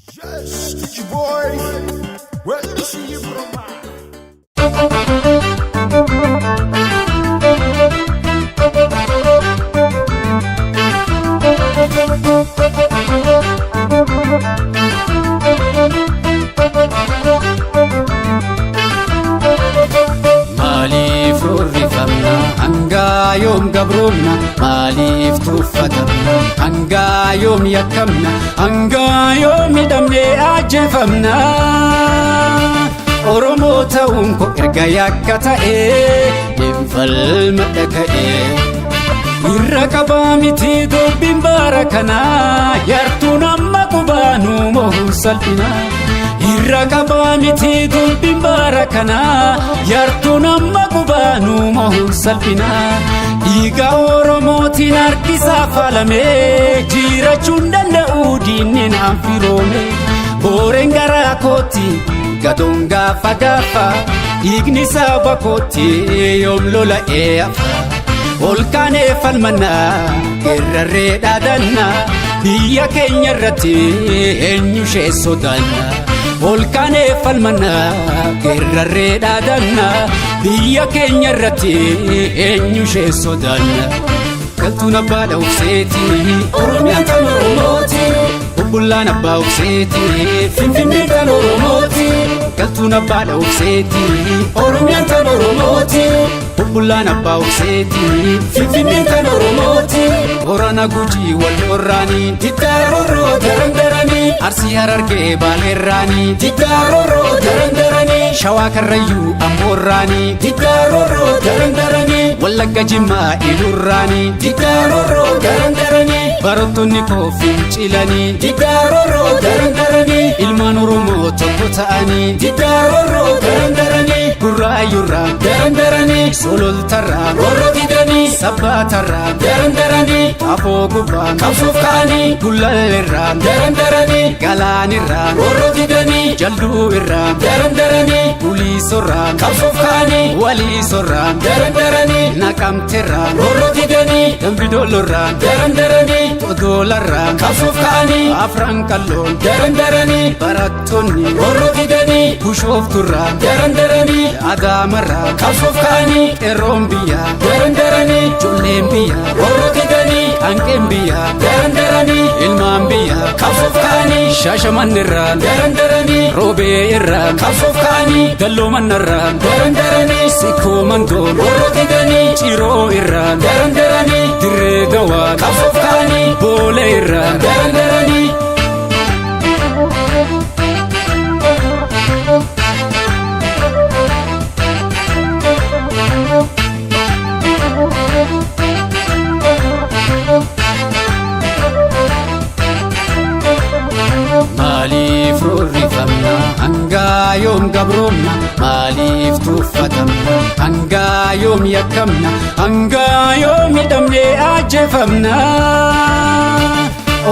Yes, Stitchy boy. Where you see you from? Maaliif rorrifamna hanga yoom gabroomna maaliif tuffatamna hanga yoom yakkamna hanga yoom midhamnee ajjeefamna Oromoo ta'uun koo erga yakka ta'ee hin falmadha ka'ee irra qabaa miti dubbiin bara kanaa yartuun amma qubaanuu mo'uun salphina irra qabaa miti dubbiin bara kanaa yartuun amma qubaanuu mo'uun salphina dhiiga Oromootiin harkisaa faalamee jirachuun danda'u diinni naan firoome booreen garaa kootti gadoon gaafa gaafa dhiigni saba kootti yoom lola'ee hafa olkaanee falmannaa gerrarree dhaadannaa biyya keenya irratti eenyushee sodaannaa olkaanee falmannaa gerrarree dhaadannaa biyya keenya irratti eenyushee sodaannaa galtuun abbaa dha'ufseetii Oromiyaan kan Oromooti Obbolaan abbaa ufseetii Finfinneen kan Oromooti galtuun abbaa dha'ufseetii Oromiyaan kan Oromooti Obbolaan abbaa ufseetii Finfinneen kan Oromooti Boorana Gujii wal horraanii Diddaarorroo darandaranii Arsii Harargee Baaleerraanii Diddaarorroo darandaranii Shawaa Karrayyuu Amboorraanii Diddaarorroo darandaranii Wallagga Jimmaa Ilurraanii Diddaarorroo darandaranii barattoonni koo fincilanii Diddaarorroo darandaranii ilmaan Oromoo tokko ta'anii Diddaarorroo darandaranii Gurraayyurraa darandaranii Sololtarraa roorroo didanii Sabbaatarraa darandaranii Afoo gubbaa qabsuuf ka'anii Gullalleerraa darandaranii Galaanirraa roorroo didanii Jalduu irraa darandaranii Buliisorraa qabsuuf ka'anii Waliisorraa darandaranii Naqamteerraa roorroo didanii Dambidollorraa darandaranii Odolarraa qabsuuf ka'anii Afran qalloon darandaranii barattoonni roorroo didanii Bushoofturraa darandaranii Adaamarraa qabsuuf ka'anii Qeerroon biyyaa darandaranii Ijoolleen biyyaa roorroo didanii Hanqeen biyyaa darandaranii ilmaan biyyaa qabsuuf ka'anii Shaashamannirraa darandaranii Roobee irraa qabsuuf ka'anii Dalloomanarraa darandaranii Sikkoo Mandoon roorroo didanii Ciroo irraa darandaranii Dirree Gawaa qabsuuf ka'anii Boolee irraa darandaranii Maaliif rorrifamna hanga yoom gabroomna maaliif tuffatamna hanga yoom yakkamna hanga yoom midhamnee ajjeefamna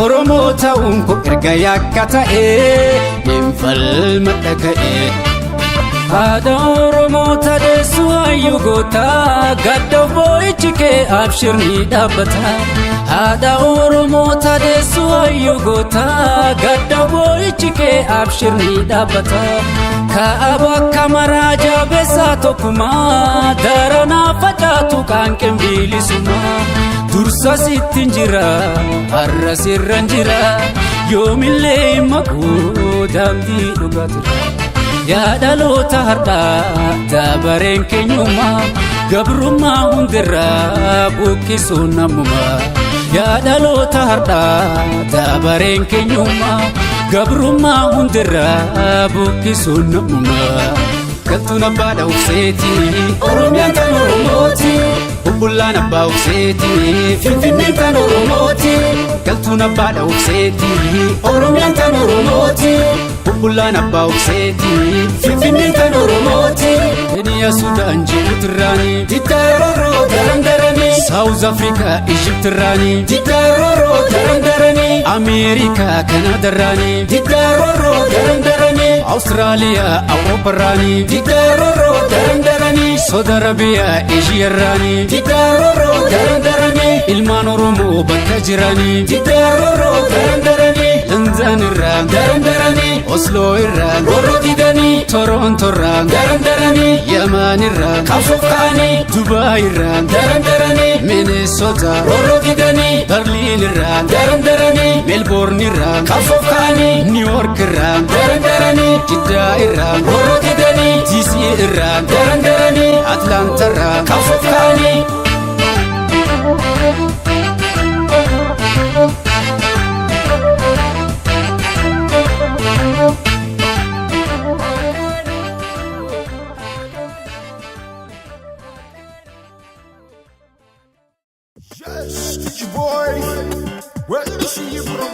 Oromoo ta'uun koo erga yakka ta'ee hin falmadha ka'ee haadha Oromoo tadeessu hayyuu gootaa gadda boo'ichi kee abshirni dhaabbata haadha Oromoo tadeessu hayyuu gootaa gadda boo'ichi kee abshirni dhaabbata kaaba akka maraa jabeessaa tokkumaa daranaa facaatu qaanqeen bilisummaa dursa sittin jira har'a sirran jira yoomillee maquu daandii dhugaatira yaa dhaloota har'aa dabareen keenyummaa gabrummaa hundirraa buqqisuun namummaa yaa dhaloota har'aa dabareen keenyummaa gabrummaa hundirraa buqqisuun namummaa galtuun abbaa dha'ufseetii Oromiyaan kan Oromooti Obbolaan abbaa ufseetii Finfinneen kan Oromooti galtuun abbaa dha'ufseetii Oromiyaan kan Oromooti Obbolaan abbaa ufseetii Finfinneen kan Oromooti Keniyaa Sudaan Jibuutirraanii Diddaarorroo darandaranii Saawuz Afrikaa Ijiptirraanii Diddaarorroo darandaranii Ameerikaa Kanaadarraanii Diddaarorroo darandaranii Awustiraaliyaa Awuroopparraanii Diddaarorroo darandaranii Saudi Arabiyaa Eeshiyaarraanii Diddaarorroo darandaranii ilmaan Oromoo bakka jiranii Diddaarorroo darandaranii Tanzaaniirraa darandaranii Osloo irraan warra didanii Torontorraan darandaranii Yamaan irraan kafuuf kaanii Dubaay irraan darandaranii Minnesota warra didanii Berliin irraan darandaranii Melbourne irraan kafuuf kaanii New York irraan darandaranii Jiddaa irraan warra didanii DC irraan darandaranii Atlanta irraan kafuuf kaanii Yes, Digi boy. Where did you see you from?